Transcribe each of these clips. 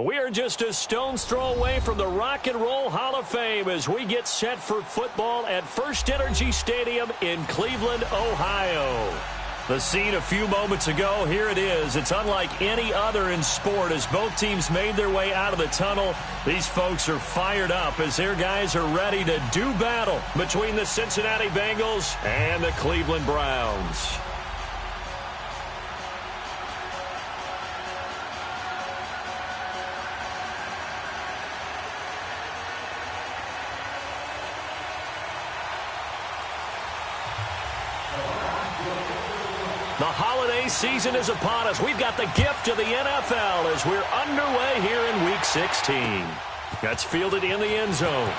We are just a stone's throw away from the Rock and Roll Hall of Fame as we get set for football at First Energy Stadium in Cleveland, Ohio. The scene a few moments ago, here it is. It's unlike any other in sport as both teams made their way out of the tunnel. These folks are fired up as their guys are ready to do battle between the Cincinnati Bengals and the Cleveland Browns. The holiday season is upon us. We've got the gift of the NFL as we're underway here in Week 16. That's fielded in the end zone.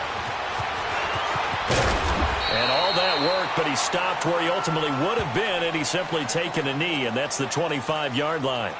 And all that work, but he stopped where he ultimately would have been had he simply taken a knee, and that's the 25-yard line.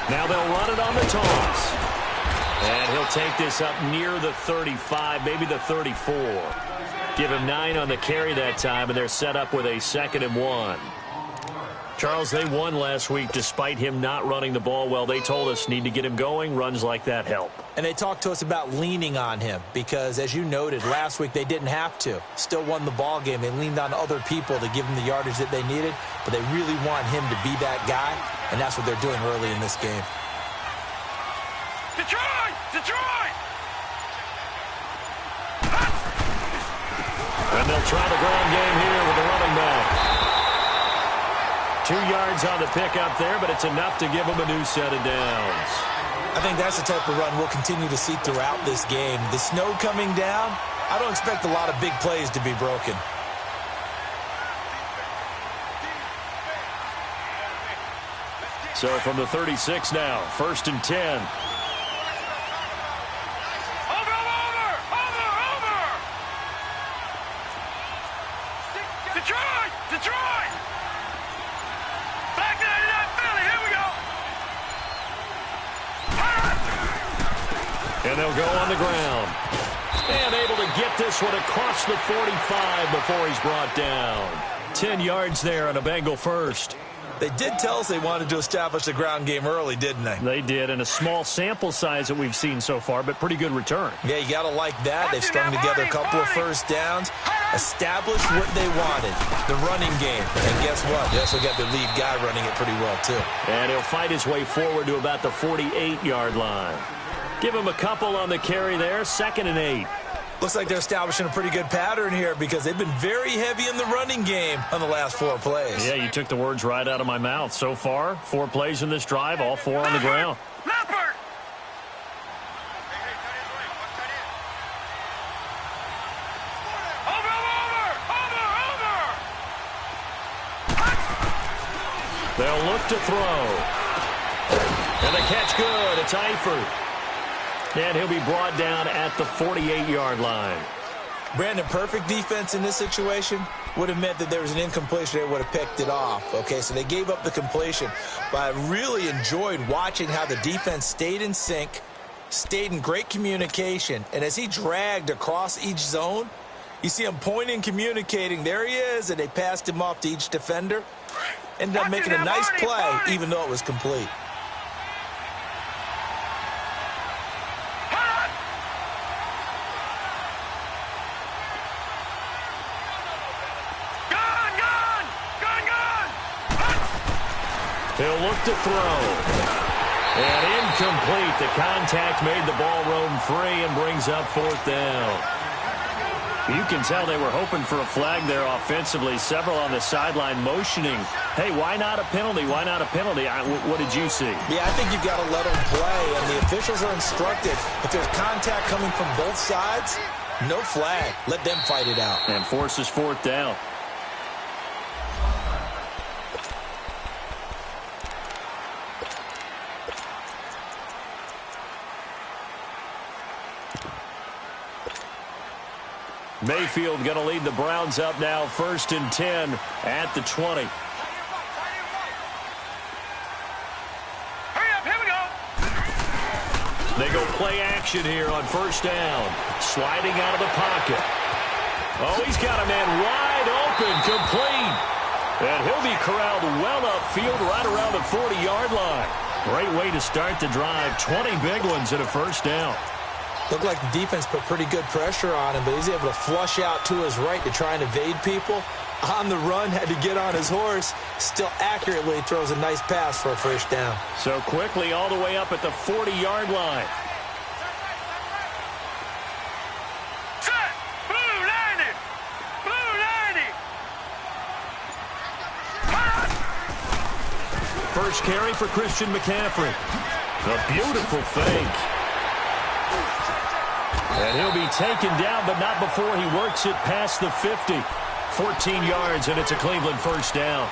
Now they'll run it on the toss. And he'll take this up near the 35, maybe the 34. Give him 9 on the carry that time, and they're set up with a 2nd and 1. Charles, they won last week despite him not running the ball well. They told us need to get him going. Runs like that help. And they talked to us about leaning on him because, as you noted, last week they didn't have to. Still won the ball game. They leaned on other people to give them the yardage that they needed, but they really want him to be that guy, and that's what they're doing early in this game. Detroit! Detroit! And they'll try the ground game here with the running back. 2 yards on the pickup there, but it's enough to give them a new set of downs. I think that's the type of run we'll continue to see throughout this game. The snow coming down, I don't expect a lot of big plays to be broken. So from the 36 now, 1st and 10. Detroit! Detroit! Back 99 Philly, here we go! And they'll go on the ground. And able to get this one across the 45 before he's brought down. 10 yards there on a Bengal first. They did tell us they wanted to establish the ground game early, didn't they? They did, and a small sample size that we've seen so far, but pretty good return. Yeah, you got to like that. They've strung together a couple of first downs, established what they wanted, the running game. And guess what? They also got their lead guy running it pretty well, too. And he'll fight his way forward to about the 48-yard line. Give him a couple on the carry there, 2nd and 8. Looks like they're establishing a pretty good pattern here because they've been very heavy in the running game on the last 4 plays. Yeah, you took the words right out of my mouth. So far, 4 plays in this drive, all 4 on the ground. Leopard! Over! They'll look to throw. And the catch good. It's Eifert. And he'll be brought down at the 48-yard line. Brandon, perfect defense in this situation would have meant that there was an incompletion. They would have picked it off. Okay, so they gave up the completion. But I really enjoyed watching how the defense stayed in sync, stayed in great communication. And as he dragged across each zone, You see him pointing, communicating. There he is, and they passed him off to each defender. Ended up making a nice play, even though it was complete. He'll look to throw. And incomplete. The contact made the ball roam free and brings up fourth down. You can tell they were hoping for a flag there offensively. Several on the sideline motioning. Hey, why not a penalty? Why not a penalty? What did you see? Yeah, I think you've got to let them play, and the officials are instructed. If there's contact coming from both sides, no flag. Let them fight it out. And forces fourth down. Mayfield going to lead the Browns up now, 1st and 10 at the 20. Hurry up, here we go. They go play action here on 1st down. Sliding out of the pocket. Oh, he's got a man wide open, complete. And he'll be corralled well upfield right around the 40-yard line. Great way to start the drive. 20 big ones at a 1st down. Looked like the defense put pretty good pressure on him, but he's able to flush out to his right to try and evade people. On the run, had to get on his horse. Still accurately throws a nice pass for a 1st down. So quickly all the way up at the 40-yard line. Set. Blue 90. Blue 90. First carry for Christian McCaffrey. A beautiful fake. And he'll be taken down, but not before he works it past the 50. 14 yards, and it's a Cleveland 1st down.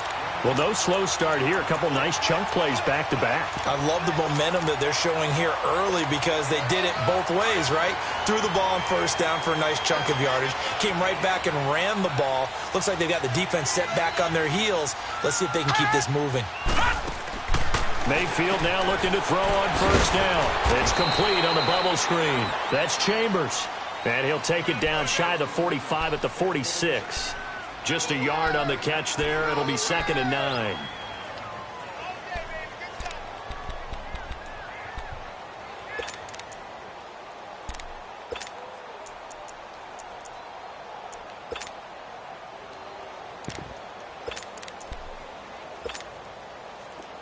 Well, no slow start here. A couple nice chunk plays back-to-back. I love the momentum that they're showing here early because they did it both ways, right? Threw the ball on 1st down for a nice chunk of yardage. Came right back and ran the ball. Looks like they've got the defense set back on their heels. Let's see if they can keep this moving. Mayfield now looking to throw on 1st down. It's complete on the bubble screen. That's Chambers. And he'll take it down shy of the 45 at the 46. Just a yard on the catch there. It'll be 2nd and 9.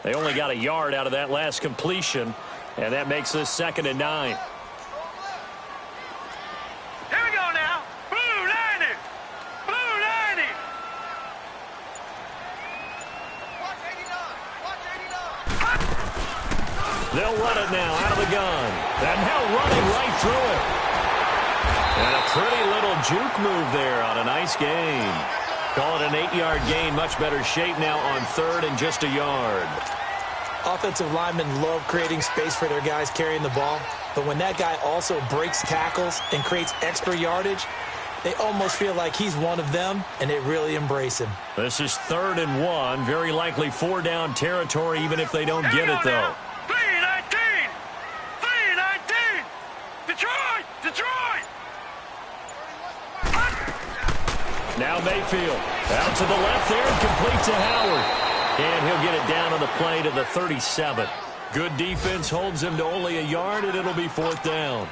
They only got a yard out of that last completion, and that makes this 2nd and 9. Here we go now. Blue 90. Blue 90. Watch 89. Watch 89. They'll run it now out of the gun. And now running right through it. And a pretty little juke move there on a nice gain. Call it an 8-yard gain. Much better shape now on 3rd and just a yard. Offensive linemen love creating space for their guys carrying the ball. But when that guy also breaks tackles and creates extra yardage, they almost feel like he's one of them, and they really embrace him. This is 3rd and 1. Very likely 4-down territory, even if they don't get it, though. 319. 319. Detroit. Detroit. Now Mayfield out to the left there and complete to Howard. And he'll get it down on the play to the 37. Good defense holds him to only a yard, and it'll be 4th down.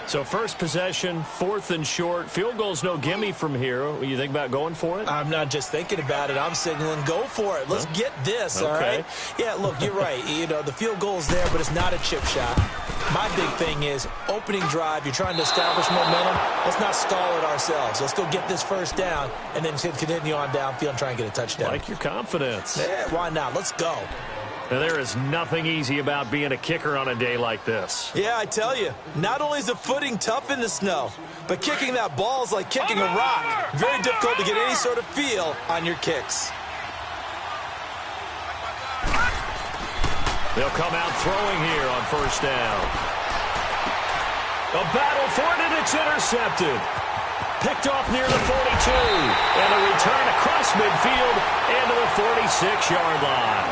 So first possession, 4th and short. Field goal's no gimme from here. What do you think about going for it? I'm not just thinking about it. I'm signaling go for it. Let's get this, all right? Yeah, look, you're right. You know, the field goal's there, but it's not a chip shot. My big thing is opening drive. You're trying to establish momentum. Let's not stall it ourselves. Let's go get this 1st down and then continue on downfield and try and get a touchdown. Like your confidence. Yeah, why not? Let's go. Now, there is nothing easy about being a kicker on a day like this. Yeah, I tell you, not only is the footing tough in the snow, but kicking that ball is like kicking a rock. Very difficult to get any sort of feel on your kicks. They'll come out throwing here on 1st down. A battle for it, and it's intercepted. Picked off near the 42. And a return across midfield into the 46-yard line.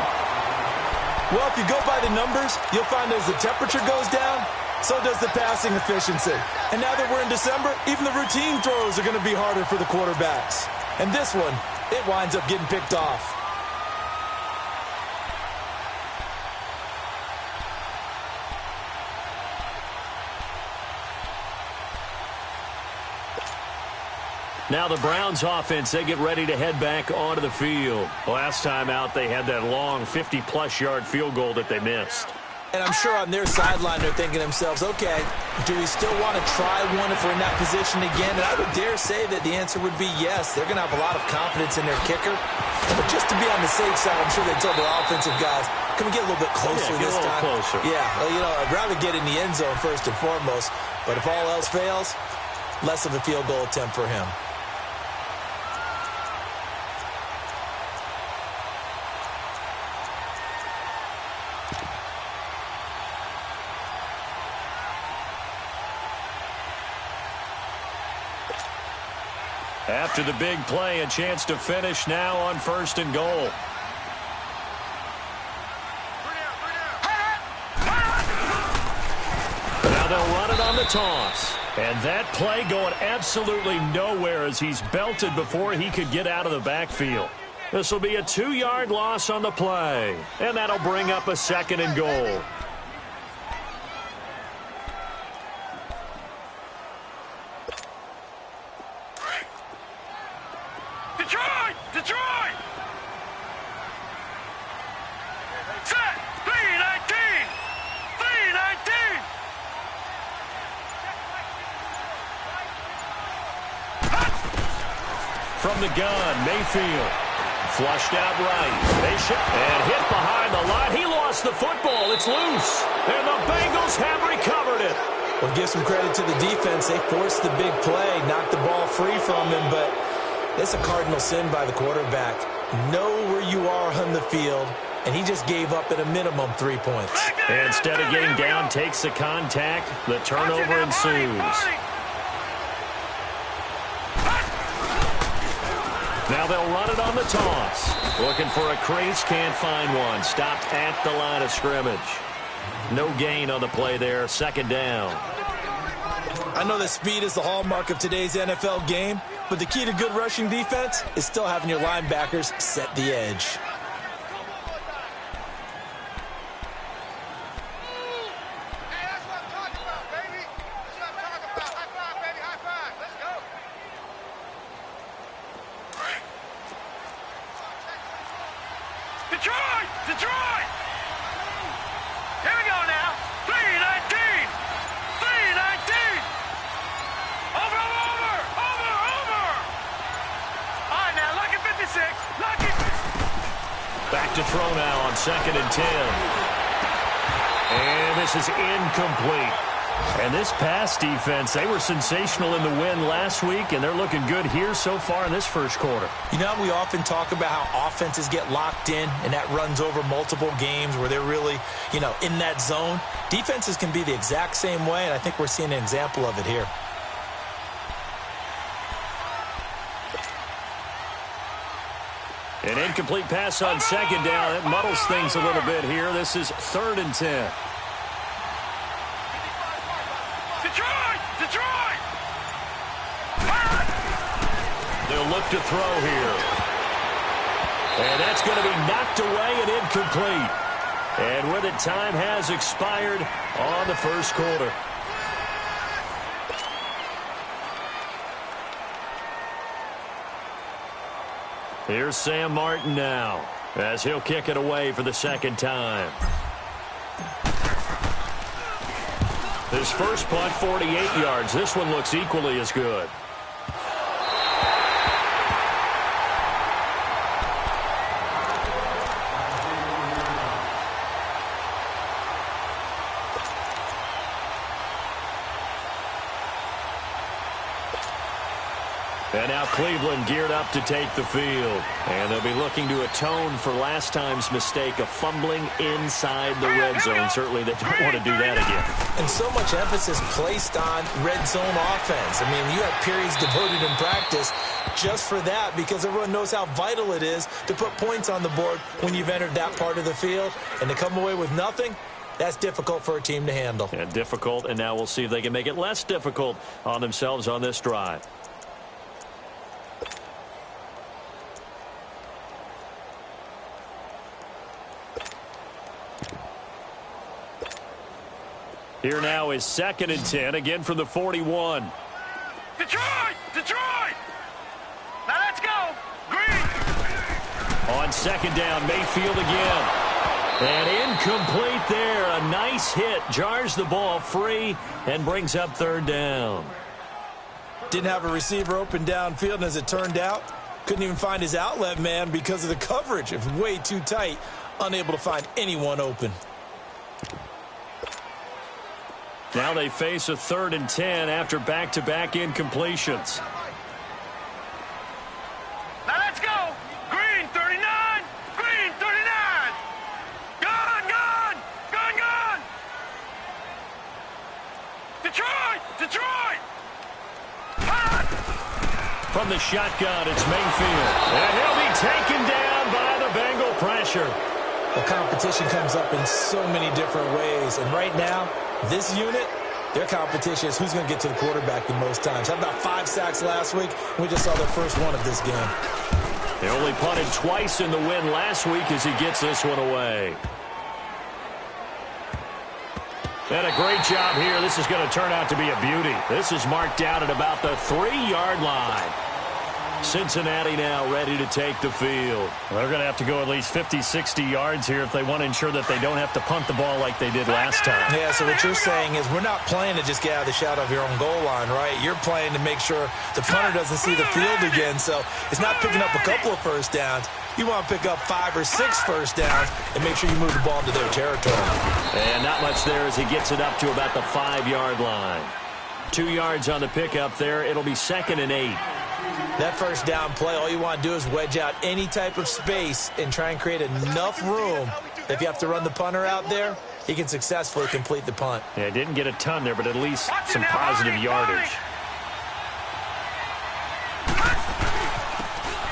Well, if you go by the numbers, you'll find as the temperature goes down, So does the passing efficiency. And now that we're in December, even the routine throws are going to be harder for the quarterbacks. And this one, it winds up getting picked off. Now the Browns offense, they get ready to head back onto the field. Last time out, they had that long 50-plus yard field goal that they missed. And I'm sure on their sideline they're thinking to themselves, okay, do we still want to try one if we're in that position again? And I would dare say that the answer would be yes. They're going to have a lot of confidence in their kicker. But just to be on the safe side, I'm sure they told their offensive guys, can we get a little bit closer this time? Closer. Yeah, well, I'd rather get in the end zone first and foremost. But if all else fails, less of a field goal attempt for him. After the big play, a chance to finish now on 1st and goal. Now they'll run it on the toss. And that play going absolutely nowhere as he's belted before he could get out of the backfield. This will be a 2-yard loss on the play. And that'll bring up a 2nd and goal. Detroit! Set! 319! 319! From the gun, Mayfield. Flushed out right. And hit behind the line. He lost the football. It's loose. And the Bengals have recovered it. Well, give some credit to the defense. They forced the big play, knocked the ball free from him, but it's a cardinal sin by the quarterback. Know where you are on the field, and he just gave up at a minimum 3 points. And instead of getting down, takes the contact. The turnover ensues. Now they'll run it on the toss. Looking for a crease, can't find one. Stopped at the line of scrimmage. No gain on the play there, 2nd down. I know that speed is the hallmark of today's NFL game, but the key to good rushing defense is still having your linebackers set the edge. Hey, that's what I'm talking about, baby. That's what I'm talking about. High five, baby. High five. Let's go. Detroit! Here we go now. 319! 319! Over! All right, now, lucky 56. Lucky. Back to throw now on 2nd and 10. And this is incomplete. And this pass defense, they were sensational in the win last week, and they're looking good here so far in this first quarter. You know, we often talk about how offenses get locked in, and that runs over multiple games where they're really, in that zone. Defenses can be the exact same way, and I think we're seeing an example of it here. An incomplete pass on 2nd down. It muddles things a little bit here. This is 3rd and 10. Detroit! They'll look to throw here. And that's going to be knocked away and incomplete. And with it, time has expired on the first quarter. Here's Sam Martin now, as he'll kick it away for the 2nd time. His first punt, 48 yards. This one looks equally as good. And now Cleveland geared up to take the field. And they'll be looking to atone for last time's mistake of fumbling inside the red zone. Certainly they don't want to do that again. And so much emphasis placed on red zone offense. I mean, you have periods devoted in practice just for that because everyone knows how vital it is to put points on the board when you've entered that part of the field. And to come away with nothing, That's difficult for a team to handle. And difficult, and now we'll see if they can make it less difficult on themselves on this drive. Here now is 2nd and 10, again from the 41. Detroit! Detroit! Now let's go! Green! On 2nd down, Mayfield again. And incomplete there. A nice hit. Jars the ball free and brings up 3rd down. Didn't have a receiver open downfield, and as it turned out, couldn't even find his outlet man because of the coverage. It was way too tight. Unable to find anyone open. Now they face a 3rd and 10 after back-to-back incompletions. Now let's go! Green 39! Green 39! Gone! Gone! Gone! Gone! Detroit! Detroit! Hot! From the shotgun, it's Mayfield. And he'll be taken down by the Bengal pressure. The competition comes up in so many different ways, and right now, this unit, their competition is who's going to get to the quarterback the most times. Had about 5 sacks last week, and we just saw their first one of this game. They only punted twice in the win last week as he gets this one away. And a great job here. This is going to turn out to be a beauty. This is marked out at about the 3-yard line. Cincinnati now ready to take the field. Well, they're going to have to go at least 50, 60 yards here if they want to ensure that they don't have to punt the ball like they did last time. Yeah, so what you're saying is we're not playing to just get out of the shadow of your own goal line, right? You're playing to make sure the punter doesn't see the field again. So it's not picking up a couple of first downs. You want to pick up 5 or 6 first downs and make sure you move the ball into their territory. And not much there as he gets it up to about the 5-yard line. 2 yards on the pickup there. It'll be 2nd and 8. That first down play, all you want to do is wedge out any type of space and try and create enough room. If you have to run the punter out there, he can successfully complete the punt. Yeah, didn't get a ton there, but at least some positive yardage.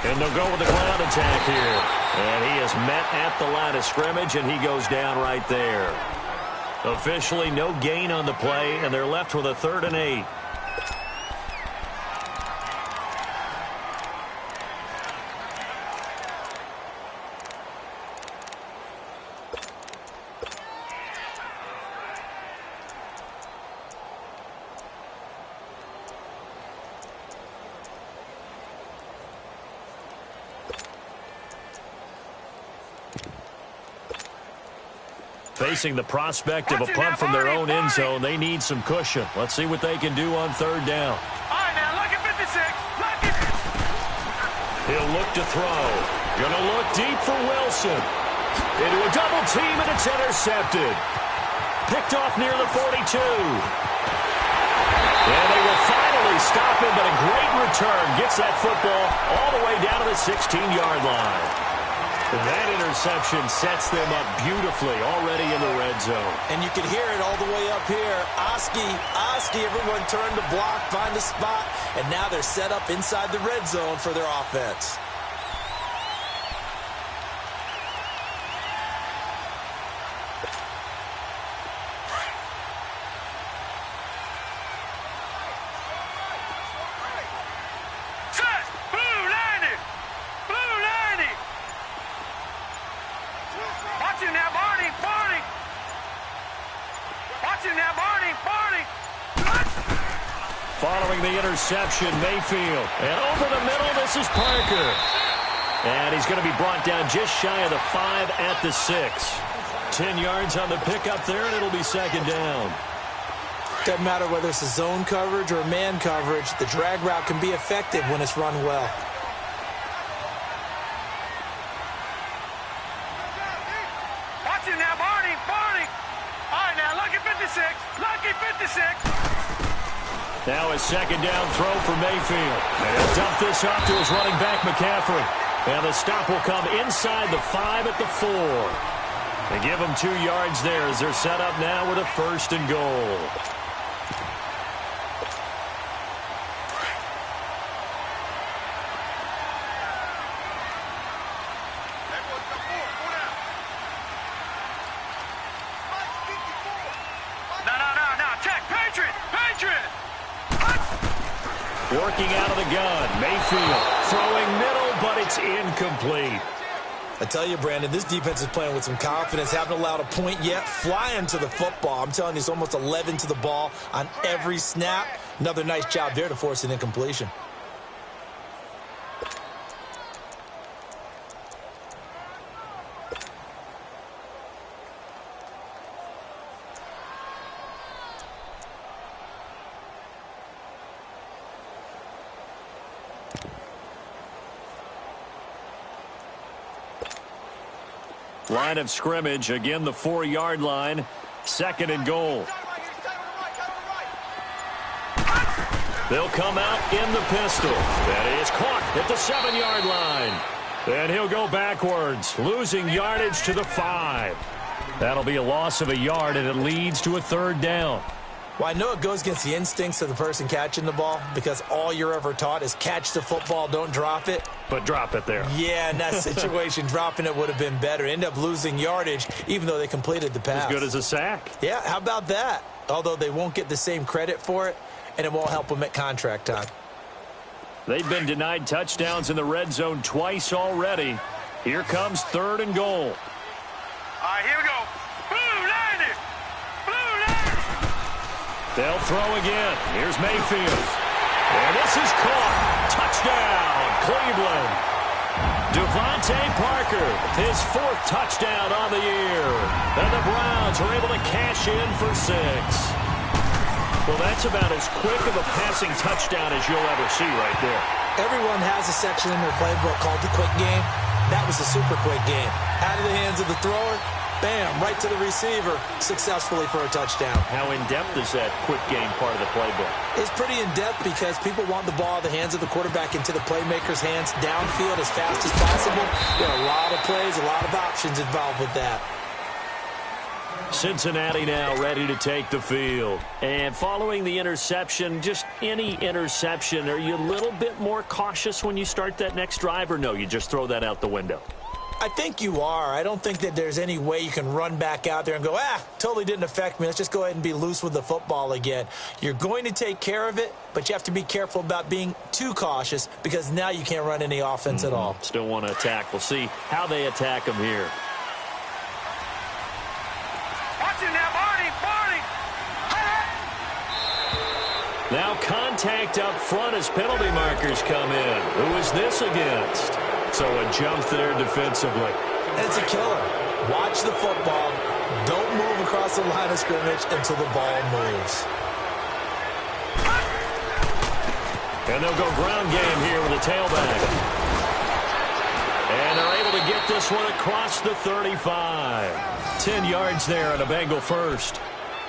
And they'll go with the ground attack here. And he is met at the line of scrimmage, and he goes down right there. Officially no gain on the play, and they're left with a 3rd and 8. Facing the prospect of a punt from their own end zone, they need some cushion. Let's see what they can do on 3rd down. All right, now look at 56. Look at He'll look to throw. Gonna look deep for Wilson. Into a double team, and it's intercepted. Picked off near the 42. And they will finally stop him, but a great return. Gets that football all the way down to the 16-yard line. That interception sets them up beautifully already in the red zone. And you can hear it all the way up here. Oski, everyone turned to block, find a spot, and now they're set up inside the red zone for their offense. Following the interception, Mayfield. And over the middle, this is Parker. And he's going to be brought down just shy of the 5 at the 6. 10 yards on the pickup there, and it'll be 2nd down. Doesn't matter whether it's a zone coverage or man coverage, the drag route can be effective when it's run well. Watch it now, Barney. All right, now look at 56. Look at 56. Now a 2nd down throw for Mayfield. And he'll dump this off to his running back, McCaffrey. And the stop will come inside the 5 at the 4. They give him 2 yards there as they're set up now with a 1st and goal. Working out of the gun. Mayfield throwing middle, but it's incomplete. I tell you, Brandon, this defense is playing with some confidence. Haven't allowed a point yet. Flying to the football. I'm telling you, it's almost 11 to the ball on every snap. Another nice job there to force an incompletion. Line of scrimmage, again the 4-yard line. 2nd and goal. They'll come out in the pistol. That is caught at the 7-yard line. And he'll go backwards, losing yardage to the 5. That'll be a loss of a yard, and it leads to a 3rd down. Well, I know it goes against the instincts of the person catching the ball because all you're ever taught is catch the football, don't drop it. But drop it there. Yeah, in that situation, dropping it would have been better. End up losing yardage, even though they completed the pass. As good as a sack. Yeah, how about that? Although they won't get the same credit for it, and it won't help them at contract time. They've been denied touchdowns in the red zone twice already. Here comes 3rd and goal. All right, here we go. Blue landed. Blue landed. They'll throw again. Here's Mayfield. And this is caught. Touchdown, Cleveland. Devontae Parker, his 4th touchdown on the year. And the Browns are able to cash in for 6. Well, that's about as quick of a passing touchdown as you'll ever see right there. Everyone has a section in their playbook called the quick game. That was a super quick game. Out of the hands of the thrower, bam, right to the receiver, successfully for a touchdown. How in-depth is that quick game part of the playbook? It's pretty in-depth because people want the ball out of the hands of the quarterback into the playmaker's hands downfield as fast as possible. There are a lot of plays, a lot of options involved with that. Cincinnati now ready to take the field. And following the interception, just any interception, are you a little bit more cautious when you start that next drive, or no, you just throw that out the window? I think you are. I don't think that there's any way you can run back out there and go, totally didn't affect me. Let's just go ahead and be loose with the football again. You're going to take care of it, but you have to be careful about being too cautious because now you can't run any offense at all. Still want to attack. We'll see how they attack them here. Watch him now, Barney. Barney. Now contact up front as penalty markers come in. Who is this against? So a jump there defensively. It's a killer. Watch the football. Don't move across the line of scrimmage until the ball moves. And they'll go ground game here with a tailback. And they're able to get this one across the 35. 10 yards there on a Bengal first.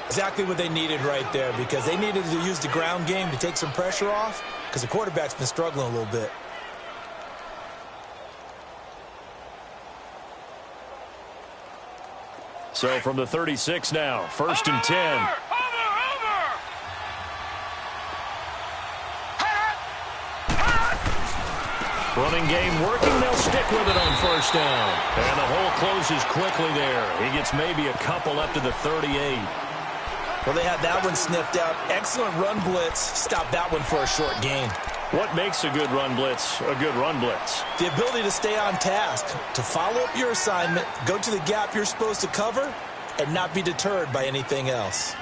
Exactly what they needed right there because they needed to use the ground game to take some pressure off because the quarterback's been struggling a little bit. So from the 36 now, 1st and 10. Running game working. They'll stick with it on 1st down. And the hole closes quickly there. He gets maybe a couple up to the 38. Well, they had that one sniffed out. Excellent run blitz. Stop that one for a short gain. What makes a good run blitz a good run blitz? The ability to stay on task, to follow up your assignment, go to the gap you're supposed to cover, and not be deterred by anything else.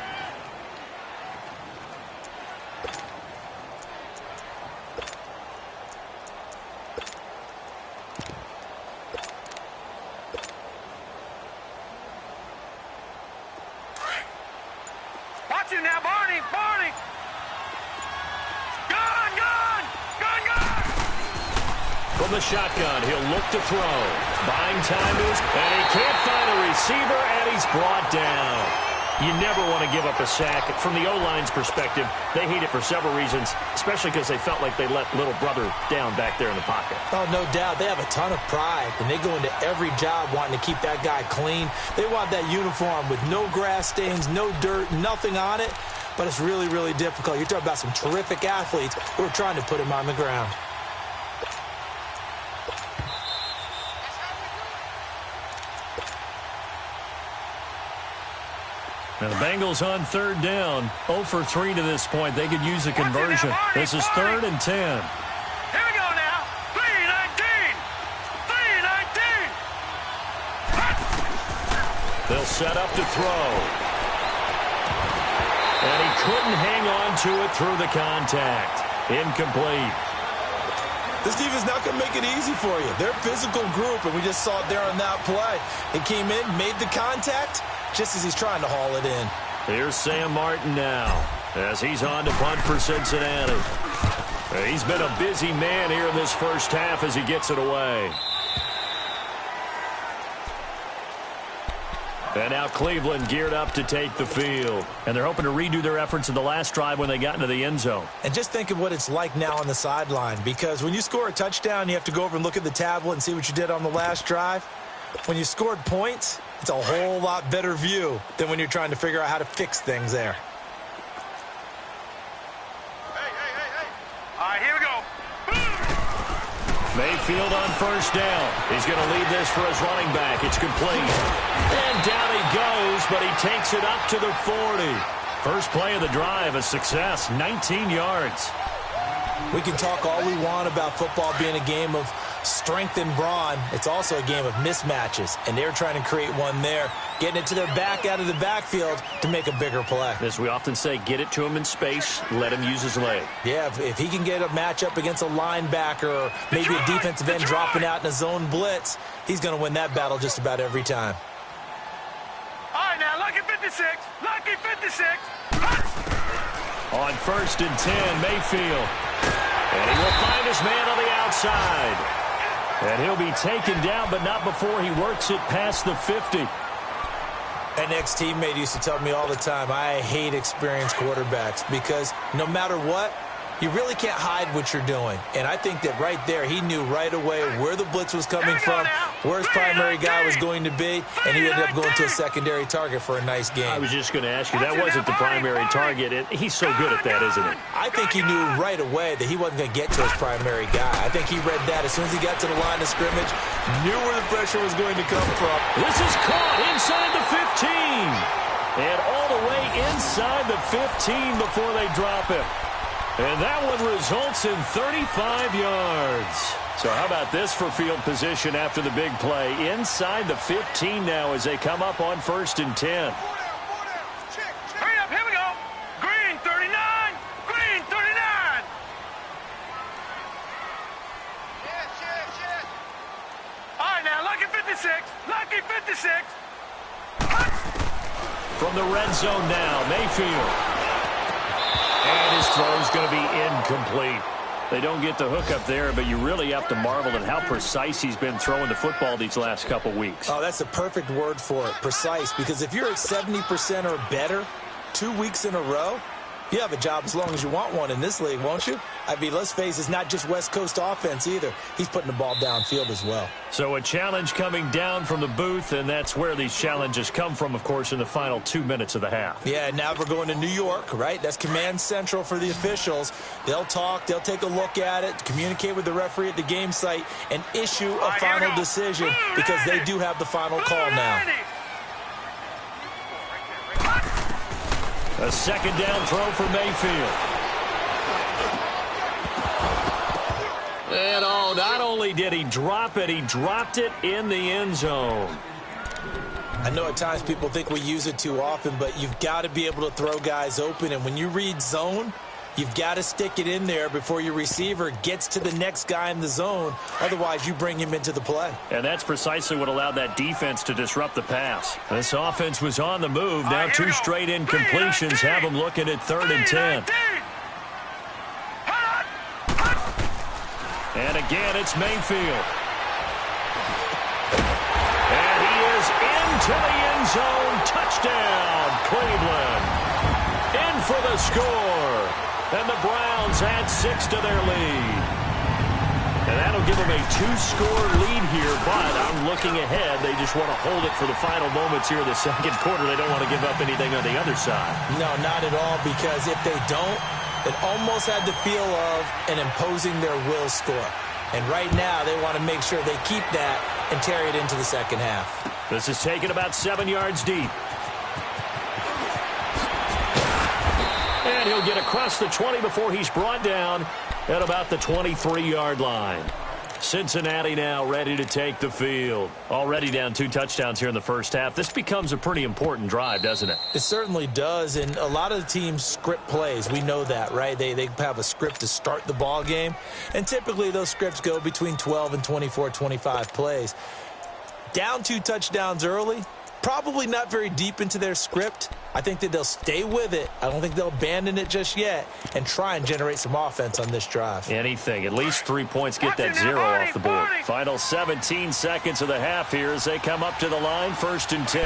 Watch him now, Barney. Barney. Gun, gun, gun, gun. From the shotgun, he'll look to throw. Buying time is, and he can't find a receiver, and he's brought down. You never want to give up a sack. From the O-line's perspective, they hate it for several reasons, especially because they felt like they let little brother down back there in the pocket. Oh, no doubt. They have a ton of pride, and they go into every job wanting to keep that guy clean. They want that uniform with no grass stains, no dirt, nothing on it. But it's really, really difficult. You're talking about some terrific athletes who are trying to put him on the ground. Now the Bengals on third down, 0 for 3 to this point. They could use a conversion. This is 3rd and 10. Here we go now. 3-19. 3-19. They'll set up to throw. And he couldn't hang on to it through the contact. Incomplete. This defense not going to make it easy for you. They're a physical group, and we just saw it there on that play. He came in, made the contact, just as he's trying to haul it in. Here's Sam Martin now as he's on to punt for Cincinnati. He's been a busy man here in this first half as he gets it away. And now Cleveland geared up to take the field. And they're hoping to redo their efforts in the last drive when they got into the end zone. And just think of what it's like now on the sideline, because when you score a touchdown, you have to go over and look at the tablet and see what you did on the last drive. When you scored points, it's a whole lot better view than when you're trying to figure out how to fix things there. Hey. All right, here we go. Mayfield on first down. He's going to lead this for his running back. It's complete. And down he goes, but he takes it up to the 40. First play of the drive, a success, 19 yards. We can talk all we want about football being a game of strength and brawn. It's also a game of mismatches, and they're trying to create one there, getting it to their back out of the backfield to make a bigger play. As we often say, get it to him in space, let him use his leg. Yeah, if he can get a matchup against a linebacker or maybe a defensive end dropping out in a zone blitz, he's going to win that battle just about every time. All right, now, lucky 56. Lucky 56. On 1st and 10, Mayfield. And he will find his man on the outside. And he'll be taken down, but not before he works it past the 50. An ex-teammate used to tell me all the time, I hate experienced quarterbacks because no matter what, you really can't hide what you're doing. And I think that right there, he knew right away where the blitz was coming from, where his primary guy was going to be, and he ended up going to a secondary target for a nice game. I was just going to ask you, that wasn't the primary target. He's so good at that, isn't he? I think he knew right away that he wasn't going to get to his primary guy. I think he read that as soon as he got to the line of scrimmage, knew where the pressure was going to come from. This is caught inside the 15. And all the way inside the 15 before they drop it. And that one results in 35 yards. So how about this for field position after the big play? Inside the 15 now as they come up on 1st and 10. Hurry up, here we go. Green 39. Green 39. All right, now, lucky 56. Lucky 56. From the red zone now, Mayfield. And his throw is going to be incomplete. They don't get the hook up there, but you really have to marvel at how precise he's been throwing the football these last couple weeks. Oh, that's the perfect word for it, precise. Because if you're at 70% or better 2 weeks in a row, you have a job as long as you want one in this league, won't you? I mean, let's face it, it's not just West Coast offense either. He's putting the ball downfield as well. So a challenge coming down from the booth, and that's where these challenges come from, of course, in the final 2 minutes of the half. Yeah, now we're going to New York, right? That's command central for the officials. They'll talk, they'll take a look at it, communicate with the referee at the game site, and issue a final decision because they do have the final call now. A second down throw for Mayfield. And not only did he drop it, he dropped it in the end zone. I know at times people think we use it too often, but you've got to be able to throw guys open. And when you read zone, you've got to stick it in there before your receiver gets to the next guy in the zone. Otherwise, you bring him into the play. And that's precisely what allowed that defense to disrupt the pass. This offense was on the move. Now 2 straight incompletions have them looking at 3rd and 10. And again, it's Mayfield. And he is into the end zone. Touchdown, Cleveland. In for the score. And the Browns add 6 to their lead. And that'll give them a 2-score lead here, but I'm looking ahead. They just want to hold it for the final moments here in the second quarter. They don't want to give up anything on the other side. No, not at all, because if they don't, it almost had the feel of an imposing their will score. And right now, they want to make sure they keep that and carry it into the second half. This is taken about 7 yards deep. And he'll get across the 20 before he's brought down at about the 23-yard line. Cincinnati now ready to take the field. Already down 2 touchdowns here in the first half. This becomes a pretty important drive, doesn't it? It certainly does, and a lot of the teams script plays. We know that, right? They have a script to start the ball game, and typically those scripts go between 12 and 24, 25 plays. Down 2 touchdowns early, probably not very deep into their script. I think that they'll stay with it. I don't think they'll abandon it just yet and try and generate some offense on this drive. Anything. At least 3 points, get that 0 off the board. Final 17 seconds of the half here as they come up to the line, 1st and 10.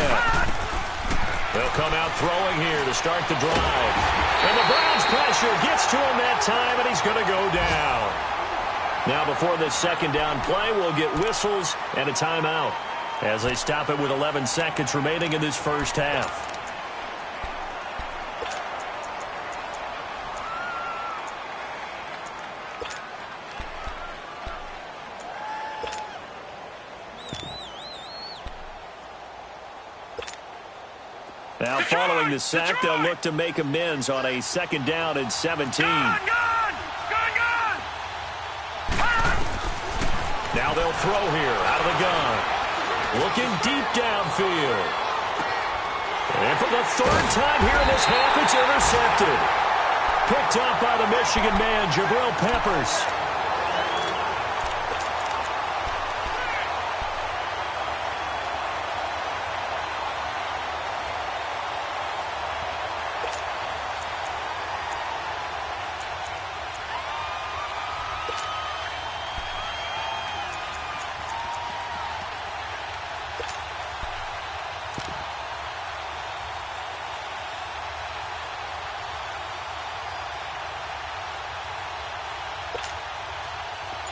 They'll come out throwing here to start the drive. And the Browns pressure gets to him that time, and he's going to go down. Now before this 2nd down play, we'll get whistles and a timeout as they stop it with 11 seconds remaining in this first half. Now following the sack, they'll look to make amends on a 2nd down and 17. Now they'll throw here out of the gun. Looking deep downfield. And for the 3rd time here in this half, it's intercepted. Picked up by the Michigan man, Jabril Peppers.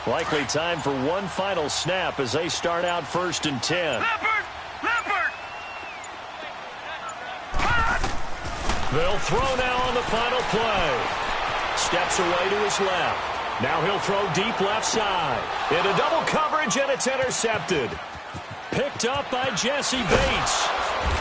Likely time for one final snap as they start out 1st and 10. Leopard! They'll throw now on the final play. Steps away to his left. Now he'll throw deep left side. Into double coverage, and it's intercepted. Picked up by Jesse Bates.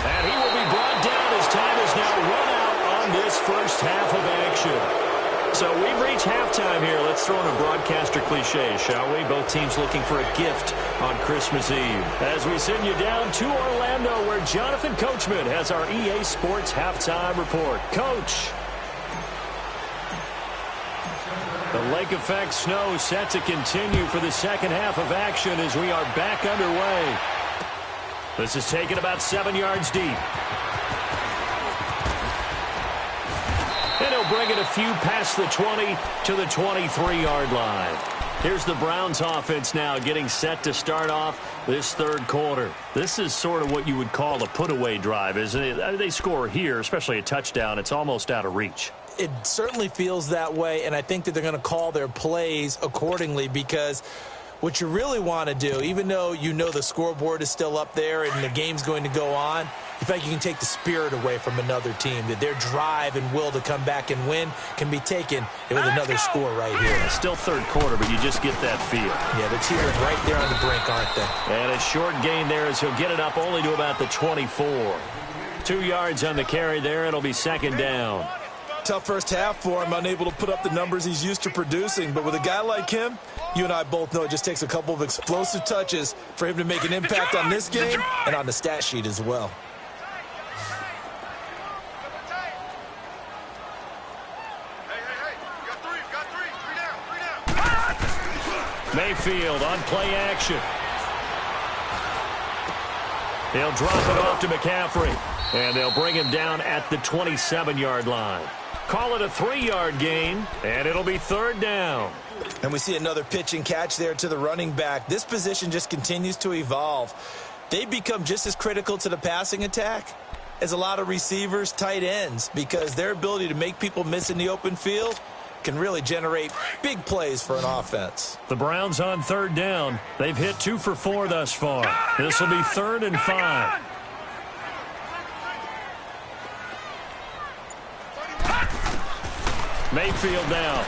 And he will be brought down as time is now run out on this first half of action. So we've reached halftime here. Let's throw in a broadcaster cliche, shall we? Both teams looking for a gift on Christmas Eve. As we send you down to Orlando, where Jonathan Coachman has our EA Sports halftime report. Coach. The lake effect snow set to continue for the 2nd half of action as we are back underway. This is taken about 7 yards deep. And he'll bring it a few past the 20 to the 23-yard line. Here's the Browns offense now getting set to start off this 3rd quarter. This is sort of what you would call a put-away drive, isn't it? They score here, especially a touchdown. It's almost out of reach. It certainly feels that way, and I think that they're going to call their plays accordingly because what you really want to do, even though you know the scoreboard is still up there and the game's going to go on, in fact, you can take the spirit away from another team, that their drive and will to come back and win can be taken with another score right here. It's still 3rd quarter, but you just get that feel. Yeah, the team is right there on the brink, aren't they? And a short gain there as he'll get it up only to about the 24. 2 yards on the carry there. It'll be 2nd down. Tough first half for him, unable to put up the numbers he's used to producing. But with a guy like him, you and I both know it just takes a couple of explosive touches for him to make an impact on this game and on the stat sheet as well. Mayfield on play action. He'll drop it off to McCaffrey. And they'll bring him down at the 27-yard line. Call it a 3-yard gain, and it'll be 3rd down. And we see another pitch and catch there to the running back. This position just continues to evolve. They've become just as critical to the passing attack as a lot of receivers, tight ends, because their ability to make people miss in the open field can really generate big plays for an offense. The Browns on 3rd down. They've hit 2 for 4 thus far. This will be 3rd and 5. Mayfield now.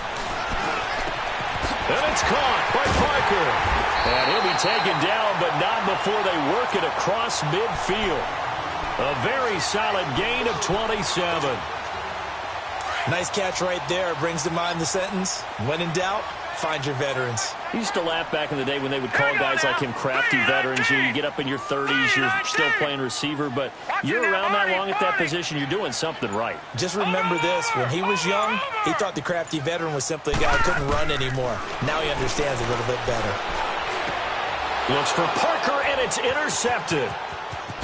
And it's caught by Parker. And he'll be taken down, but not before they work it across midfield. A very solid gain of 27. Nice catch right there. Brings to mind the sentence, when in doubt, find your veterans. He used to laugh back in the day when they would call guys like him crafty veterans. You get up in your 30s, you're still playing receiver, but you're around that long at that position, you're doing something right. Just remember this. When he was young, he thought the crafty veteran was simply a guy who couldn't run anymore. Now he understands a little bit better. Looks for Parker, and it's intercepted.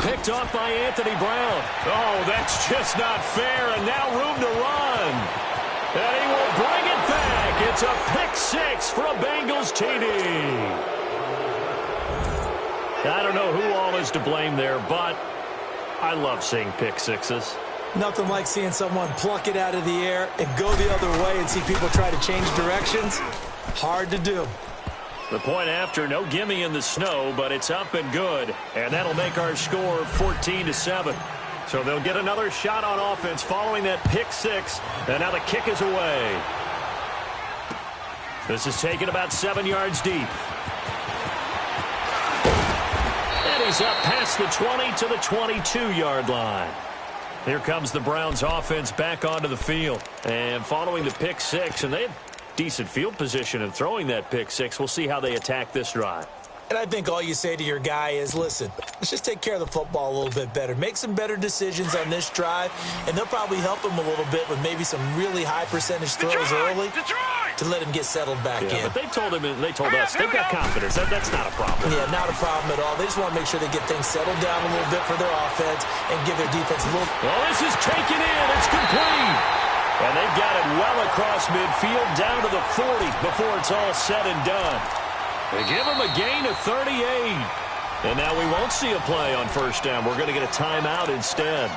Picked off by Anthony Brown. Oh, that's just not fair, and now room to run. And he will bring it back. It's a pick six for a Bengals TD. I don't know who all is to blame there, but I love seeing pick sixes. Nothing like seeing someone pluck it out of the air and go the other way and see people try to change directions. Hard to do. The point after, no gimme in the snow, but it's up and good. And that'll make our score 14-7. So they'll get another shot on offense following that pick six. And now the kick is away. This is taken about 7 yards deep. And he's up past the 20 to the 22-yard line. Here comes the Browns offense back onto the field. And following the pick six, and they had decent field position in throwing that pick six. We'll see how they attack this drive. And I think all you say to your guy is, listen, let's just take care of the football a little bit better. Make some better decisions on this drive, and they'll probably help him a little bit with maybe some really high percentage throws early to let him get settled back in. But they told us they've got confidence. That's not a problem. Yeah, not a problem at all. They just want to make sure they get things settled down a little bit for their offense and give their defense a little. Well, this is taken in. It's complete. And they've got it well across midfield down to the 40 before it's all said and done. They give them a gain of 38. And now we won't see a play on first down. We're going to get a timeout instead.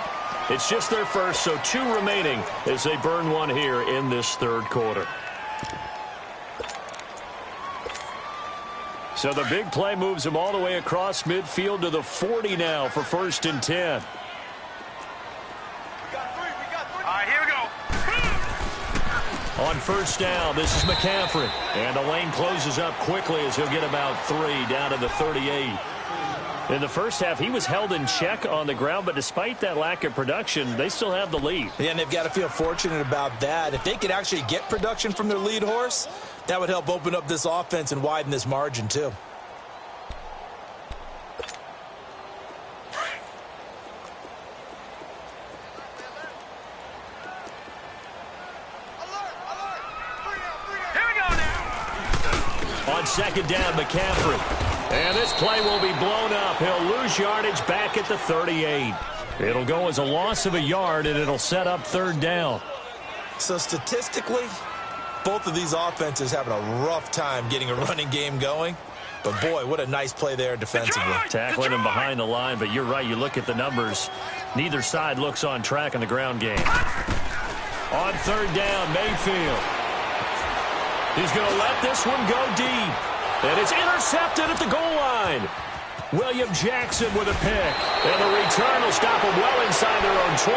It's just their first, so 2 remaining as they burn one here in this third quarter. So the big play moves them all the way across midfield to the 40 now for 1st and 10. On first down, this is McCaffrey. And the lane closes up quickly as he'll get about 3 down to the 38. In the first half, he was held in check on the ground, but despite that lack of production, they still have the lead. Yeah, and they've got to feel fortunate about that. If they could actually get production from their lead horse, that would help open up this offense and widen this margin too. On second down, McCaffrey. And this play will be blown up. He'll lose yardage back at the 38. It'll go as a loss of a yard, and it'll set up 3rd down. So statistically, both of these offenses having a rough time getting a running game going. But, boy, what a nice play there defensively. Tackling him behind the line, but you're right. You look at the numbers. Neither side looks on track in the ground game. On 3rd down, Mayfield. He's going to let this one go deep. And it's intercepted at the goal line. William Jackson with a pick. And the return will stop them well inside their own 20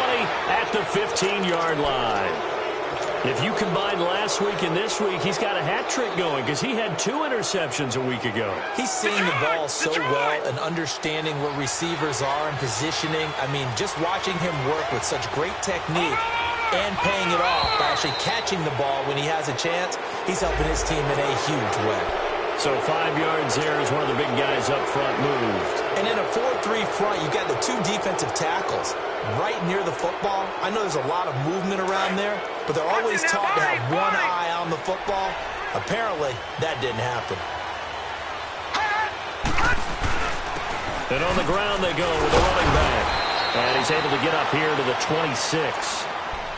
at the 15-yard line. If you combine last week and this week, he's got a hat trick going because he had 2 interceptions a week ago. He's seeing the ball so well and understanding where receivers are and positioning. I mean, just watching him work with such great technique and paying it off by actually catching the ball when he has a chance, he's helping his team in a huge way. So 5 yards there as one of the big guys up front moved. And in a 4-3 front, you've got the 2 defensive tackles right near the football. I know there's a lot of movement around there, but they're always taught to have one eye on the football. Apparently, that didn't happen. And on the ground they go with the running back. And he's able to get up here to the 26.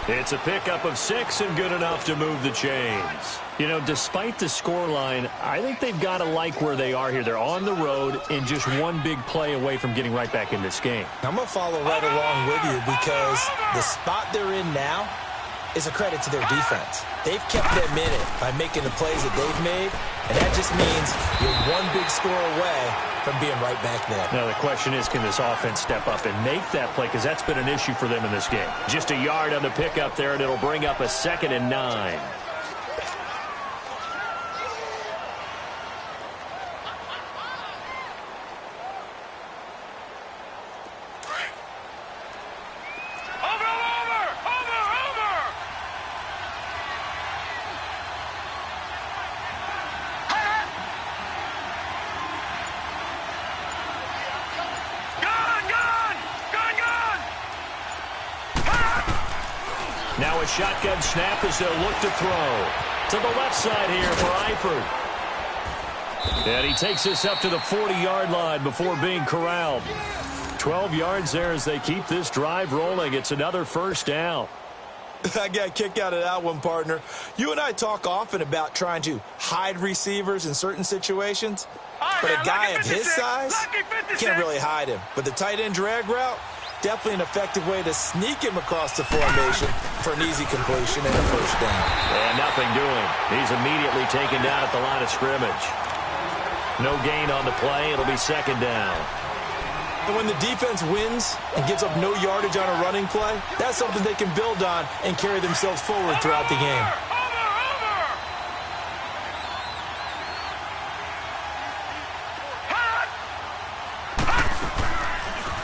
It's a pickup of 6 and good enough to move the chains. You know, despite the scoreline, I think they've got to like where they are here. They're on the road and just one big play away from getting right back in this game. I'm going to follow right along with you because the spot they're in now is a credit to their defense. They've kept them in it by making the plays that they've made, and that just means you're one big score away from being right back there. Now, the question is, can this offense step up and make that play? Because that's been an issue for them in this game. Just a yard on the pickup there, and it'll bring up a 2nd and 9. shotgun snap as they'll look to throw. To the left side here for Eifert. And he takes this up to the 40-yard line before being corralled. 12 yards there as they keep this drive rolling. It's another first down. I got a kick out of that one, partner. You and I talk often about trying to hide receivers in certain situations. But a guy of his size can't really hide him. But the tight end drag route, definitely an effective way to sneak him across the formation for an easy completion and a first down. And nothing doing. He's immediately taken down at the line of scrimmage. No gain on the play. It'll be second down. And when the defense wins and gives up no yardage on a running play, that's something they can build on and carry themselves forward throughout the game.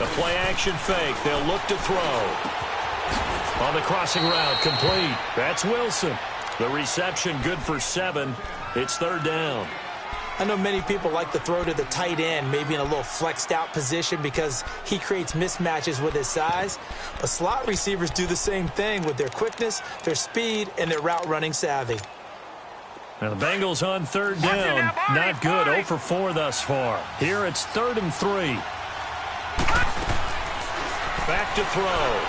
The play-action fake. They'll look to throw. On the crossing route, complete. That's Wilson. The reception good for 7. It's third down. I know many people like to throw to the tight end, maybe in a little flexed out position because he creates mismatches with his size. But slot receivers do the same thing with their quickness, their speed, and their route running savvy. Now the Bengals on third down. Not good. 0 for 4 thus far. Here it's 3rd and 3. Back to throw.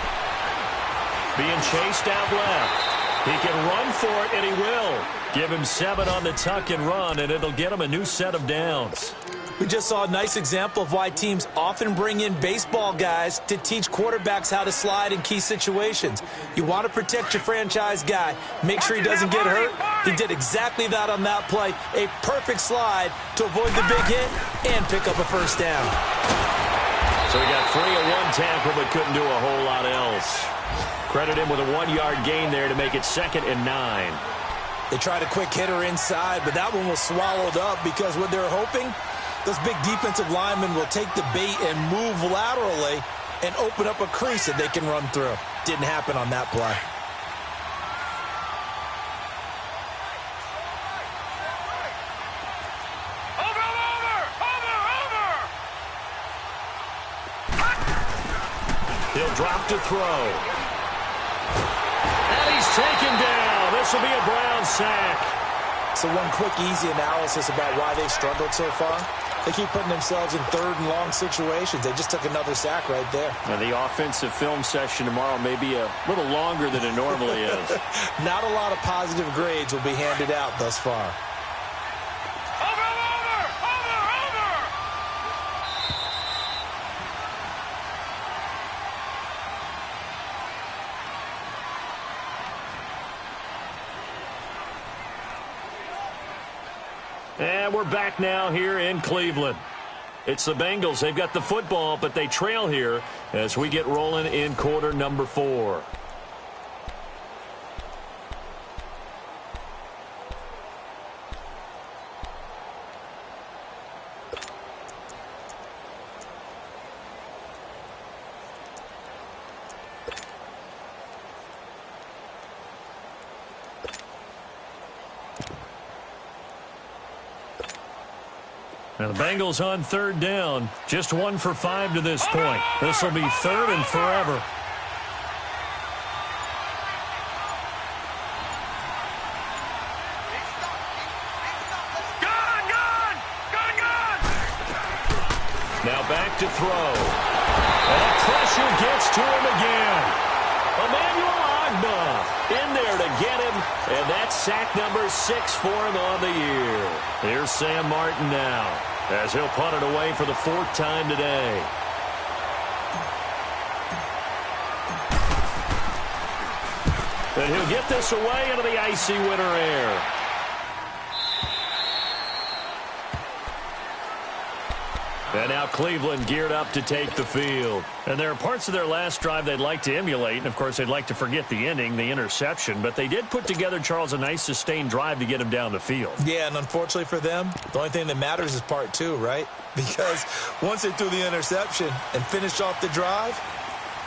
Being chased out left. He can run for it, and he will. Give him 7 on the tuck and run, and it'll get him a new set of downs. We just saw a nice example of why teams often bring in baseball guys to teach quarterbacks how to slide in key situations. You want to protect your franchise guy. Make sure he doesn't get hurt. He did exactly that on that play. A perfect slide to avoid the big hit and pick up a first down. So he got free of one tackle but couldn't do a whole lot else. Credit him with a 1-yard gain there to make it 2nd and 9. They tried a quick hitter inside, but that one was swallowed up because what they're hoping, those big defensive linemen will take the bait and move laterally and open up a crease that they can run through. Didn't happen on that play. He'll drop to throw. And he's taken down. This will be a Brown sack. So one quick, easy analysis about why they've struggled so far. They keep putting themselves in 3rd and long situations. They just took another sack right there. Now the offensive film session tomorrow may be a little longer than it normally is. Not a lot of positive grades will be handed out thus far. And we're back now here in Cleveland. It's the Bengals. They've got the football, but they trail here as we get rolling in quarter number 4. Now the Bengals on third down. Just 1 for 5 to this point. This will be 3rd and forever. Now back to throw. And pressure gets to him again. Emmanuel Ogbah in there to get him. And that's sack number 6 for him on the year. Here's Sam Martin now as he'll punt it away for the 4th time today. And he'll get this away into the icy winter air. And now Cleveland geared up to take the field. And there are parts of their last drive they'd like to emulate. And, of course, they'd like to forget the ending, the interception. But they did put together, Charles, a nice sustained drive to get him down the field. Yeah, and unfortunately for them, the only thing that matters is part 2, right? Because once they threw the interception and finished off the drive,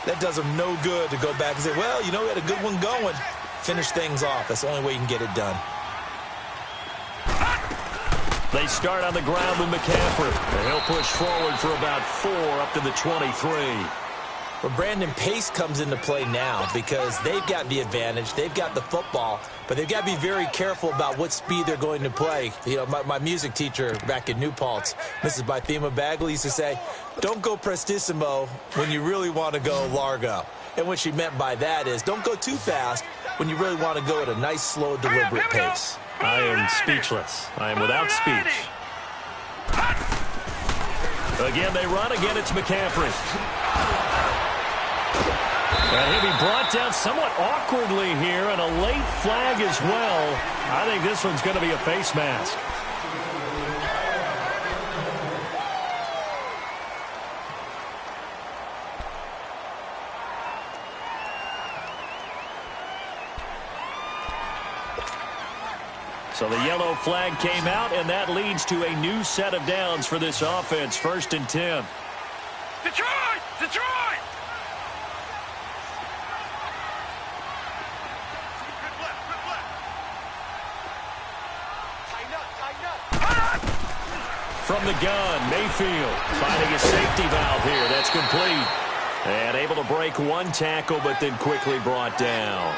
that does them no good to go back and say, well, you know, we had a good one going. Finish things off. That's the only way you can get it done. They start on the ground with McCaffrey. And he'll push forward for about 4 up to the 23. But Brandon, pace comes into play now because they've got the advantage. They've got the football, but they've got to be very careful about what speed they're going to play. You know, my music teacher back in New Paltz, Mrs. Bythema Bagley, used to say, don't go prestissimo when you really want to go largo. And what she meant by that is don't go too fast when you really want to go at a nice, slow, deliberate pace. I am speechless. I am without speech. Again, they run. Again, it's McCaffrey. And he'll be brought down somewhat awkwardly here, and a late flag as well. I think this one's going to be a face mask. So the yellow flag came out, and that leads to a new set of downs for this offense. 1st and 10. Detroit! Detroit! From the gun, Mayfield finding a safety valve here. That's complete. And able to break one tackle, but then quickly brought down.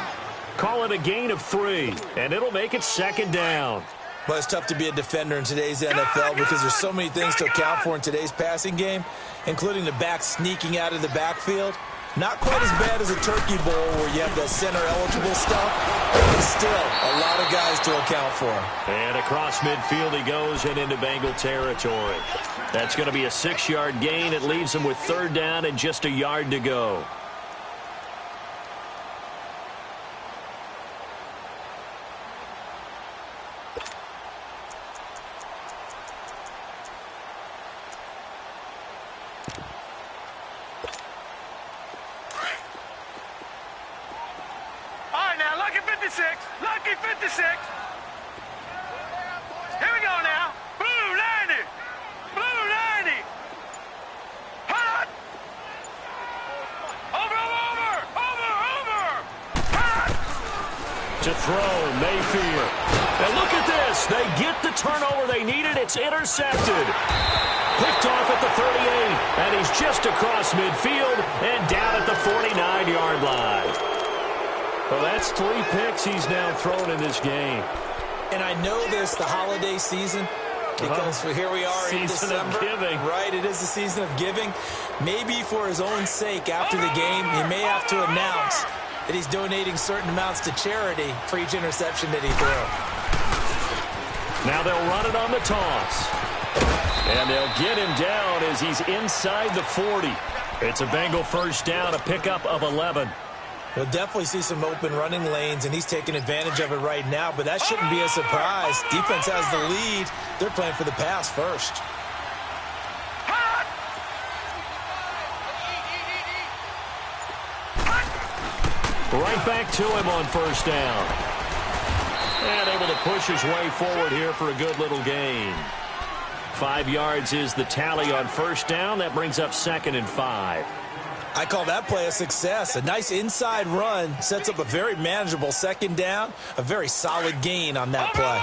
Call it a gain of 3, and it'll make it 2nd down. Well, it's tough to be a defender in today's NFL because there's so many things to account for in today's passing game, including the back sneaking out of the backfield. Not quite as bad as a turkey bowl where you have the center-eligible stuff, but still a lot of guys to account for. And across midfield he goes and into Bengal territory. That's going to be a 6-yard gain. It leaves him with 3rd down and just a yard to go. Lucky 56. Here we go now. Blue 90. Blue 90. Hot. Over. Hot. To throw, Mayfield. And look at this. They get the turnover they needed. It's intercepted. Picked off at the 38. And he's just across midfield and down at the 49-yard line. Well, that's 3 picks he's now thrown in this game. And I know this, the holiday season, because here we are in December. Season of giving. Right, it is the season of giving. Maybe for his own sake after the game, he may have to announce that he's donating certain amounts to charity for each interception that he threw. Now they'll run it on the toss. And they'll get him down as he's inside the 40. It's a Bengal 1st down, a pickup of 11. We'll definitely see some open running lanes, and he's taking advantage of it right now, but that shouldn't be a surprise. Defense has the lead. They're playing for the pass first. Right back to him on 1st down. And able to push his way forward here for a good little gain. 5 yards is the tally on 1st down. That brings up 2nd and 5. I call that play a success. A nice inside run sets up a very manageable 2nd down. A very solid gain on that play.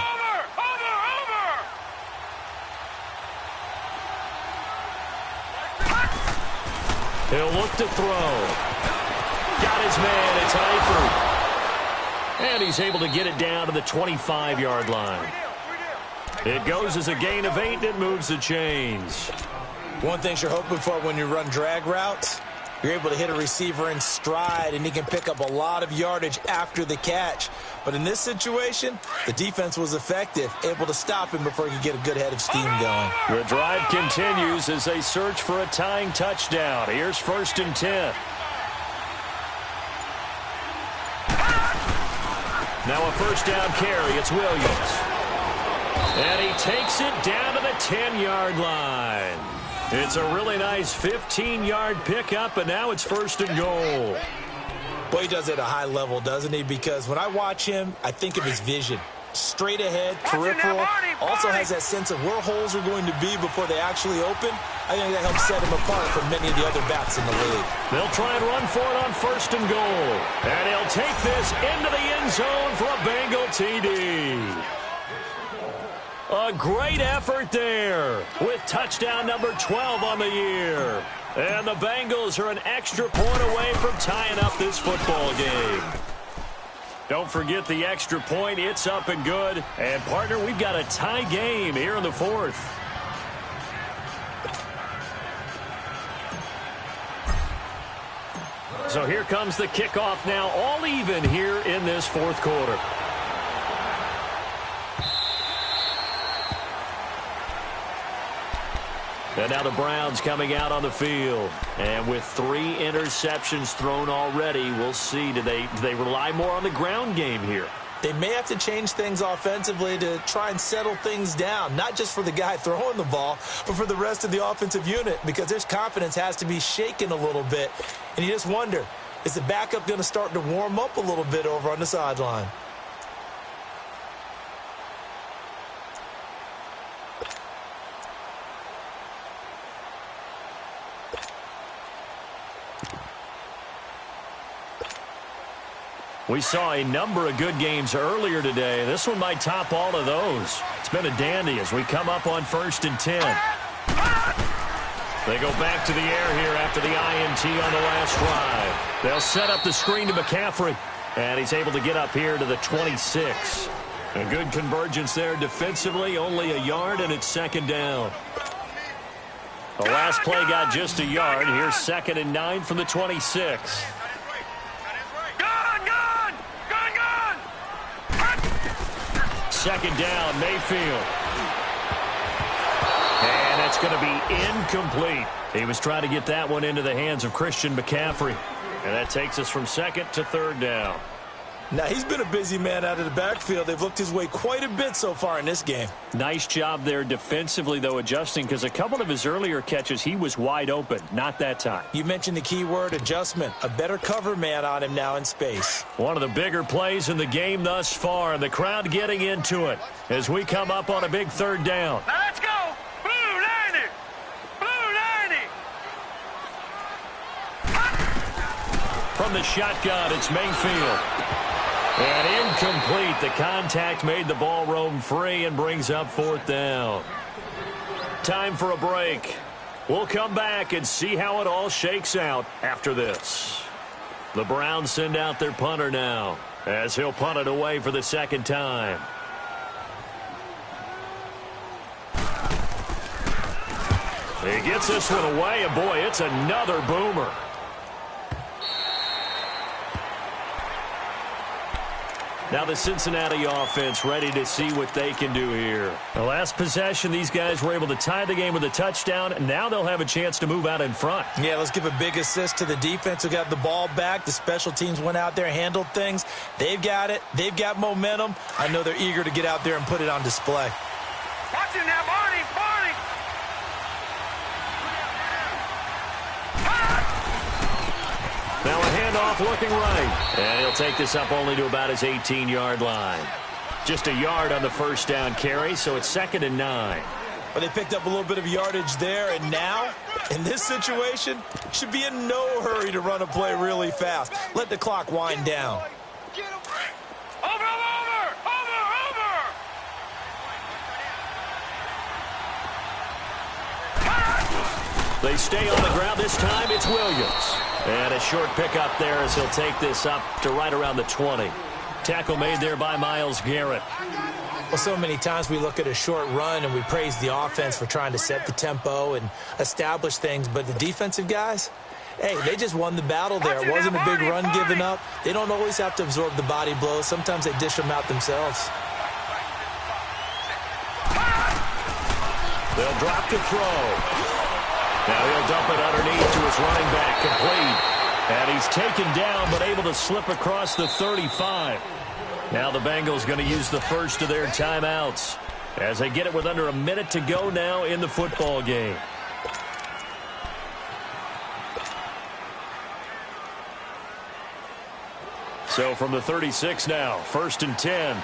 He'll look to throw. Got his man. It's Eifert. And he's able to get it down to the 25-yard line. It goes as a gain of 8, and it moves the chains. One thing you're hoping for when you run drag routes, you're able to hit a receiver in stride, and he can pick up a lot of yardage after the catch. But in this situation, the defense was effective, able to stop him before he could get a good head of steam going. The drive continues as they search for a tying touchdown. Here's 1st and 10. Now a 1st down carry. It's Williams. And he takes it down to the 10-yard line. It's a really nice 15-yard pickup, and now it's 1st and goal. Boy, he does it at a high level, doesn't he? Because when I watch him, I think of his vision. Straight ahead, peripheral. Also has that sense of where holes are going to be before they actually open. I think that helps set him apart from many of the other backs in the league. They'll try and run for it on 1st and goal. And he'll take this into the end zone for a Bengal TD. A great effort there with touchdown number 12 on the year. And the Bengals are an extra point away from tying up this football game. Don't forget the extra point. It's up and good. And, partner, we've got a tie game here in the fourth. So here comes the kickoff now, all even here in this fourth quarter. And now the Browns coming out on the field. And with 3 interceptions thrown already, we'll see. Do they rely more on the ground game here? They may have to change things offensively to try and settle things down, not just for the guy throwing the ball, but for the rest of the offensive unit, because their confidence has to be shaken a little bit. And you just wonder, is the backup going to start to warm up a little bit over on the sideline? We saw a number of good games earlier today. This one might top all of those. It's been a dandy as we come up on 1st and 10. They go back to the air here after the INT on the last drive. They'll set up the screen to McCaffrey, and he's able to get up here to the 26. A good convergence there defensively, only a yard, and it's 2nd down. The last play got just a yard. Here's 2nd and 9 from the 26. Second down, Mayfield. And that's going to be incomplete. He was trying to get that one into the hands of Christian McCaffrey. And that takes us from 2nd to 3rd down. Now, he's been a busy man out of the backfield. They've looked his way quite a bit so far in this game. Nice job there defensively, though, adjusting, because a couple of his earlier catches, he was wide open. Not that time. You mentioned the key word, adjustment. A better cover man on him now in space. One of the bigger plays in the game thus far, and the crowd getting into it as we come up on a big 3rd down. Now let's go. Blue 90. Blue 90. From the shotgun, it's Mayfield. And incomplete. The contact made the ball roam free and brings up 4th down. Time for a break. We'll come back and see how it all shakes out after this. The Browns send out their punter now as he'll punt it away for the 2nd time. He gets this one away, and boy, it's another boomer. Now the Cincinnati offense ready to see what they can do here. The last possession, these guys were able to tie the game with a touchdown, and now they'll have a chance to move out in front. Yeah, let's give a big assist to the defense who got the ball back. The special teams went out there, handled things. They've got it. They've got momentum. I know they're eager to get out there and put it on display. Watch it now, Barney. Now a handoff looking right. And he'll take this up only to about his 18-yard line. Just a yard on the 1st down carry, so it's 2nd and 9. But they picked up a little bit of yardage there, and now, in this situation, should be in no hurry to run a play really fast. Let the clock wind down. Over. They stay on the ground. This time it's Williams. And a short pickup there as he'll take this up to right around the 20. Tackle made there by Myles Garrett. Well, so many times we look at a short run and we praise the offense for trying to set the tempo and establish things. But the defensive guys, hey, they just won the battle there. It wasn't a big run given up. They don't always have to absorb the body blows. Sometimes they dish them out themselves. They'll drop to throw. Now he'll dump it underneath to his running back, complete. And he's taken down but able to slip across the 35. Now the Bengals going to use the first of their timeouts as they get it with under a minute to go now in the football game. So from the 36 now, 1st and 10.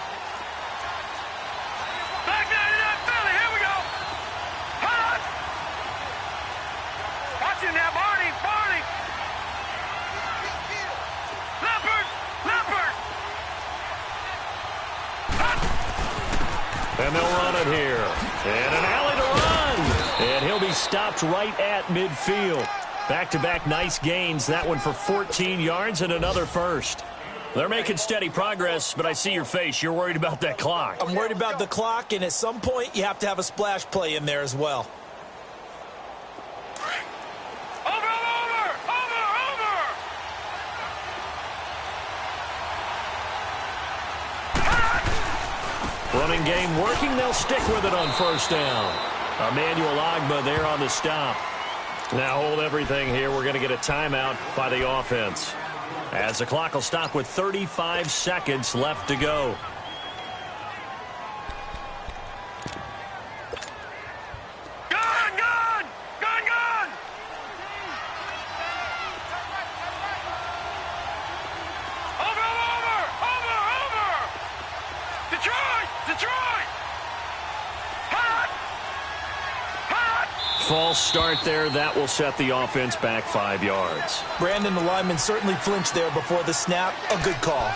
And they'll run it here. And an alley to run. And he'll be stopped right at midfield. Back-to-back nice gains. That one for 14 yards and another first. They're making steady progress, but I see your face. You're worried about that clock. I'm worried about the clock, and at some point, you have to have a splash play in there as well. Running game working. They'll stick with it on first down. Emmanuel Agba there on the stop. Now hold everything here. We're going to get a timeout by the offense, as the clock will stop with 35 seconds left to go. Gun, gun! Gun, gun! Over! Detroit! Detroit! Hot! Hot! False start there. That will set the offense back 5 yards. Brandon, the lineman certainly flinched there before the snap. A good call.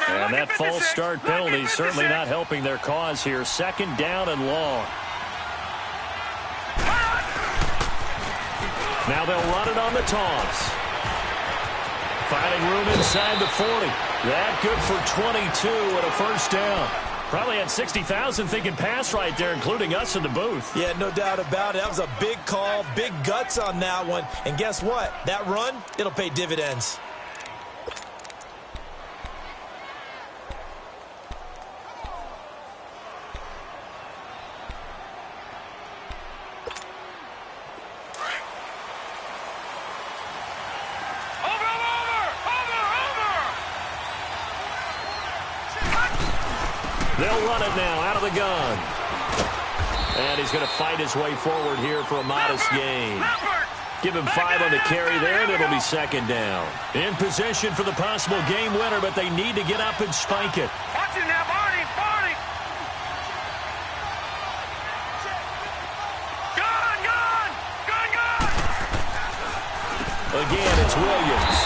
And that false start penalty certainly not helping their cause here. Second down and long. Now they'll run it on the toss. Finding room inside the 40. That good for 22 and a first down. Probably had 60,000 thinking pass right there, including us in the booth. Yeah, no doubt about it. That was a big call, big guts on that one. And guess what? That run, it'll pay dividends. They'll run it now out of the gun. And he's going to fight his way forward here for a modest gain. Give him 5 on the carry there, and it'll be second down. In position for the possible game winner, but they need to get up and spike it. Watch him now, Barney! Barney! Gun, gun! Gun, gun! Again, it's Williams.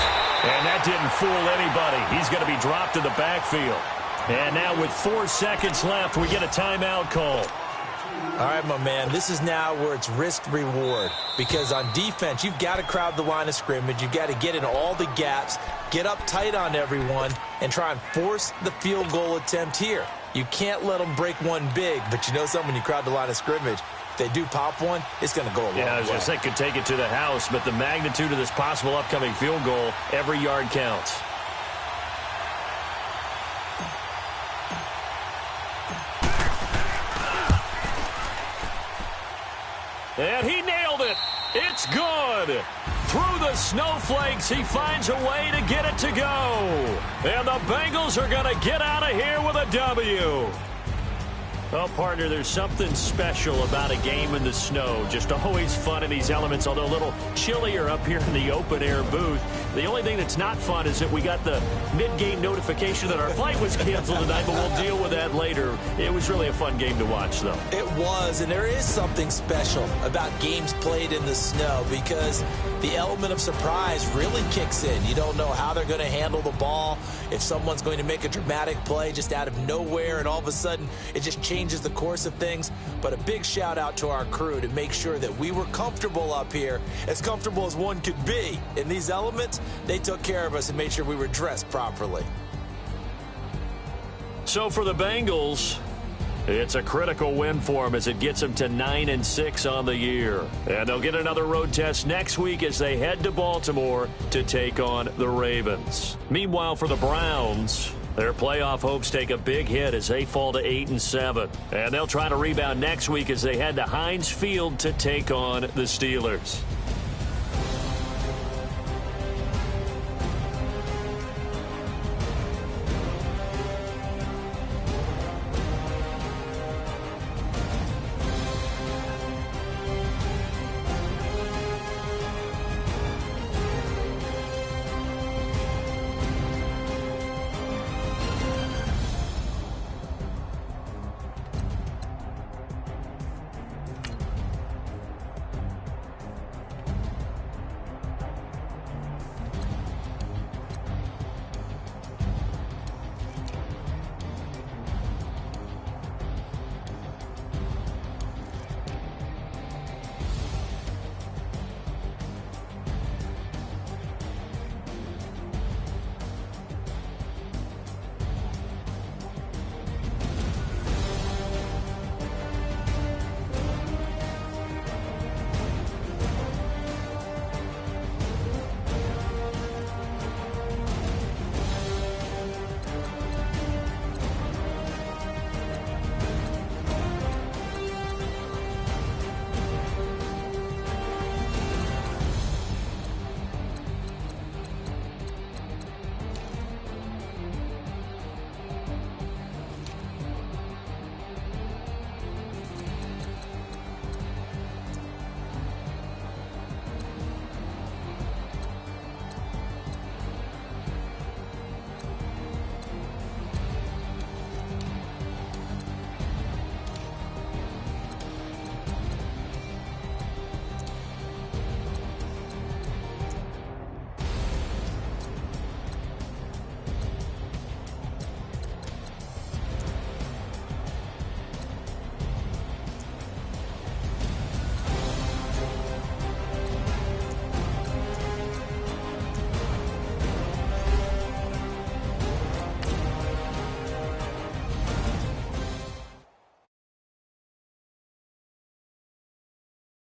And that didn't fool anybody. He's going to be dropped in the backfield. And now with 4 seconds left, we get a timeout call. All right, my man, this is now where it's risk-reward. Because on defense, you've got to crowd the line of scrimmage. You've got to get in all the gaps, get up tight on everyone, and try and force the field goal attempt here. You can't let them break one big, but you know something, when you crowd the line of scrimmage, if they do pop one, it's going to go a long way. Yeah, I was going to say, could take it to the house, but the magnitude of this possible upcoming field goal, every yard counts. And he nailed it. It's good. Through the snowflakes, he finds a way to get it to go. And the Bengals are going to get out of here with a W. Well, partner, there's something special about a game in the snow. Just always fun in these elements, although a little chillier up here in the open-air booth. The only thing that's not fun is that we got the mid-game notification that our flight was canceled tonight, but we'll deal with that later. It was really a fun game to watch, though. It was, and there is something special about games played in the snow because the element of surprise really kicks in. You don't know how they're going to handle the ball, if someone's going to make a dramatic play just out of nowhere, and all of a sudden it just changes the course of things. But a big shout out to our crew to make sure that we were comfortable up here, as comfortable as one could be. In these elements, they took care of us and made sure we were dressed properly. So for the Bengals, it's a critical win for them as it gets them to 9-6 on the year. And they'll get another road test next week as they head to Baltimore to take on the Ravens. Meanwhile, for the Browns, their playoff hopes take a big hit as they fall to 8-7. And they'll try to rebound next week as they head to Heinz Field to take on the Steelers.